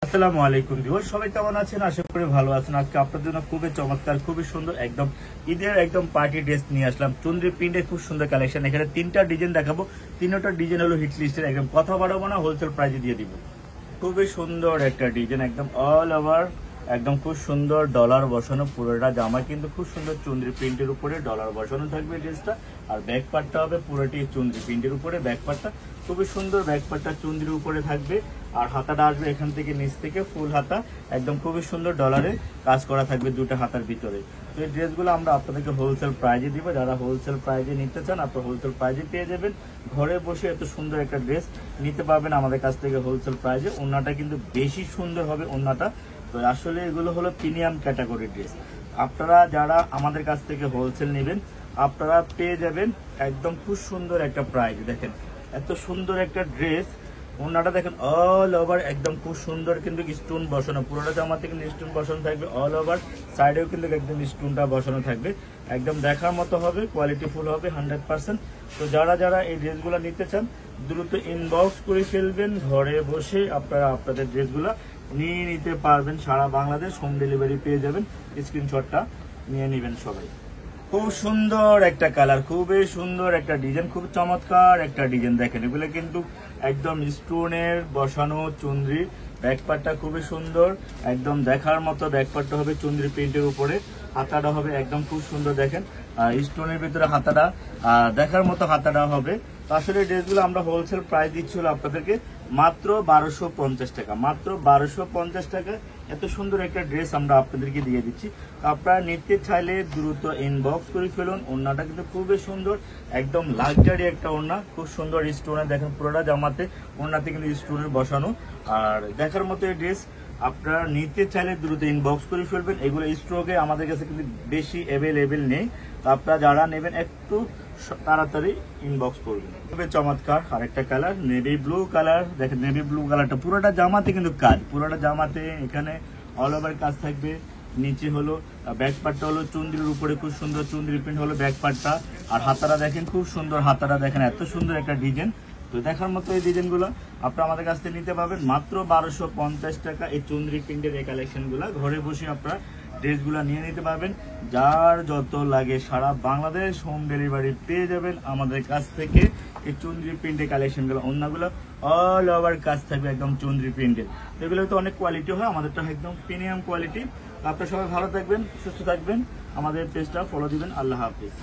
আসসালামু আলাইকুম ভিউয়ার, সবাই কেমন আছেন? আশা করি ভালো আছেন। আজকে আপনাদের জন্য খুবই চমৎকার, খুবই সুন্দর একদম ঈদের একদম পার্টি ড্রেস নিয়ে আসলাম। চুনরি প্রিন্টের খুব সুন্দর কালেকশন। এখানে তিনটা ডিজাইন দেখাবো, তিনটা ডিজাইন হলো হিট লিস্টের। একদম কথা বাড়াবো না, হোলসেল প্রাইসে দিয়ে দিব। খুবই সুন্দর একটা ডিজাইন, একদম অল ওভার একদম খুব সুন্দর ডলার বসানো। পুরোটা জামা কিন্তু খুব সুন্দর চুনরি প্রিন্টের উপরে ডলার বসানো থাকবে ড্রেসটা। আর ব্যাক পার্টটা হবে পুরোটি চুনরি প্রিন্টের উপরে। ব্যাক পার্টটা খুবই সুন্দর, ব্যাক পার্টটা চুনরির উপরে থাকবে। আর হাতাটা আসবে এখান থেকে নিচ থেকে ফুল হাতা, একদম খুবই সুন্দর ডলারে কাজ করা থাকবে দুটো হাতার ভিতরে। তো এই ড্রেসগুলো আমরা আপনাদেরকে হোলসেল প্রাইজে দিব। যারা হোলসেল প্রাইজে নিতে চান আপনারা হোলসেল প্রাইজে পেয়ে যাবেন। ঘরে বসে এত সুন্দর একটা ড্রেস নিতে পারবেন আমাদের কাছ থেকে হোলসেল প্রাইজে। ওড়নাটা কিন্তু বেশি সুন্দর হবে ওড়নাটা। তো আসলে এগুলো হলো প্রিমিয়াম ক্যাটাগরি ড্রেস। আপনারা যারা আমাদের কাছ থেকে হোলসেল নেবেন আপনারা পেয়ে যাবেন একদম খুব সুন্দর একটা প্রাইস। দেখেন এত সুন্দর একটা ড্রেস, ওড়নাটা দেখেন অল ওভার একদম খুব সুন্দর কিন্তু স্টোন বসানো। পুরোটা জামাতে কিন্তু স্টোন বসানো থাকবে অল ওভার, সাইডেও কিন্তু একদম স্টোনটা বসানো থাকবে। একদম দেখার মতো হবে, কোয়ালিটি ফুল হবে 100%। তো যারা যারা এই ড্রেসগুলো নিতে চান দ্রুত ইনবক্স করে ফেলবেন। ঘরে বসে আপনারা আপনাদের ড্রেসগুলো নিয়ে নিতে পারবেন। সারা বাংলাদেশ হোম ডেলিভারি পেয়ে যাবেন। স্ক্রিনশটটা নিয়ে নেবেন সবাই। খুব সুন্দর একটা কালার, খুবই সুন্দর একটা ডিজাইন, খুব চমৎকার একটা ডিজাইন। দেখেন এগুলো কিন্তু একদম স্টোনের বসানো চুনরি। ব্যাকপার্টটা খুবই সুন্দর, একদম দেখার মতো। ব্যাকপার্টটা হবে চুনরি প্রিন্টের উপরে, হাতাটা হবে একদম খুব সুন্দর। দেখেন স্টোনের ভিতরে হাতাটা দেখার মতো হাতাটা হবে। তো আসলে ড্রেসগুলো আমরা হোলসেল প্রাইস দিচ্ছিল আপনাদেরকে মাত্র 1250 টাকা। মাত্র 1250 টাকা এত সুন্দর একটা ড্রেস আমরা আপনাদেরকে দিয়ে দিচ্ছি। তো আপনারা নিতে চাইলে দ্রুত ইনবক্স করে ফেলুন। ওড়নাটা কিন্তু খুবই সুন্দর, একদম লাক্সারি একটা ওড়না, খুব সুন্দর স্টোনের। দেখেন পুরোটা জামাতে ওড়নাতে কিন্তু স্টোনের বসানো। আর দেখার মতো এই ড্রেস আপনারা নিতে চাইলে দ্রুত ইনবক্স করে ফেলবেন। এগুলো স্টকে আমাদের কাছে কিন্তু বেশি অ্যাভেলেবেল নেই। তো আপনারা যারা নেবেন একটু তাড়াতাড়ি ইনবক্স করবেন। খুবই চমৎকার আরেকটা কালার, নেভি ব্লু কালার। দেখেন নেভি ব্লু কালারটা পুরোটা জামাতে কিন্তু কাজ, পুরোটা জামাতে এখানে অল ওভার কাজ থাকবে। নিচে হলো ব্যাক পার্টটা হলো চুনরির উপরে খুব সুন্দর চুনরি প্রিন্ট হলো ব্যাক পার্টটা। আর হাতাটা দেখেন খুব সুন্দর, হাতাটা দেখেন এত সুন্দর একটা ডিজাইন। তো দেখার মতো এই ডিজাইনগুলো আপনারা আমাদের কাছ থেকে নিতে পারবেন মাত্র 1250 টাকা। এই চুনরি প্রিন্টের এই কালেকশনগুলো ঘরে বসে আপনারা ড্রেসগুলো নিয়ে নিতে পারবেন। যার যত লাগে সারা বাংলাদেশ হোম ডেলিভারি পেয়ে যাবেন আমাদের কাছ থেকে। এই চুনরি প্রিন্টের কালেকশনগুলো অন্যগুলো অল ওভার কাজ থাকবে একদম চুনরি প্রিন্টের। এগুলো তো অনেক কোয়ালিটি হয়, আমাদেরটা একদম প্রিমিয়াম কোয়ালিটি। আপনারা সবাই ভালো থাকবেন, সুস্থ থাকবেন, আমাদের পেজটা ফলো দিবেন। আল্লাহ হাফিজ।